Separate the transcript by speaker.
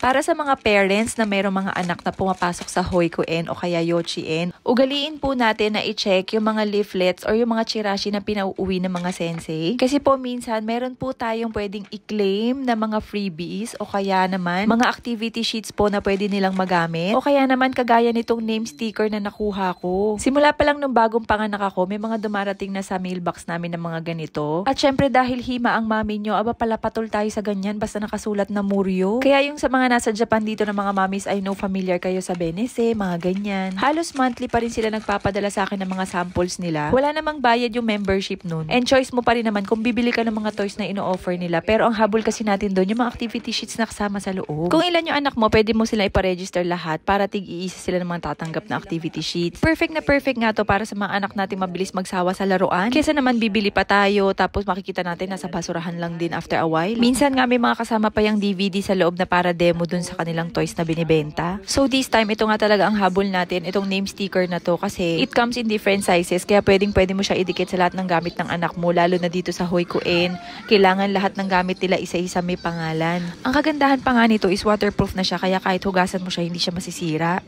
Speaker 1: Para sa mga parents na mayroong mga anak na pumapasok sa Hoikoen o kaya Yochien, ugaliin po natin na i-check yung mga leaflets or yung mga chirashi na pinauuwi ng mga sensei. Kasi po minsan, meron po tayong pwedeng i-claim na mga freebies o kaya naman mga activity sheets po na pwede nilang magamit. O kaya naman kagaya nitong name sticker na nakuha ko. Simula pa lang nung bagong panganak ako, may mga dumarating na sa mailbox namin ng mga ganito. At syempre dahil hima ang mami nyo, aba pala patol tayo sa ganyan basta nakasulat na Muryo. Kaya yung sa mga nasa Japan dito ng mga mommies, I know familiar kayo sa Benesse, mga ganyan. Halos monthly pa rin sila nagpapadala sa akin ng mga samples nila. Wala namang bayad yung membership nun. And choice mo pa rin naman kung bibili ka ng mga toys na ino-offer nila. Pero ang habol kasi natin doon, yung mga activity sheets na kasama sa loob. Kung ilan yung anak mo, pwede mo sila iparegister lahat para tig-iisa sila ng mga tatanggap na activity sheets. Perfect na perfect nga to para sa mga anak natin mabilis magsawa sa laruan. Kesa naman bibili pa tayo, tapos makikita natin nasa basurahan lang din after a while. Minsan nga may mga kasama pa yung DVD sa loob na para demo dun sa kanilang toys na binibenta. So this time, ito nga talaga ang habol natin, itong name sticker na to kasi it comes in different sizes kaya pwede mo siya idikit sa lahat ng gamit ng anak mo, lalo na dito sa Hoikoen. Kailangan lahat ng gamit nila isa-isa may pangalan. Ang kagandahan pa nga nito is waterproof na siya kaya kahit hugasan mo siya hindi siya masisira.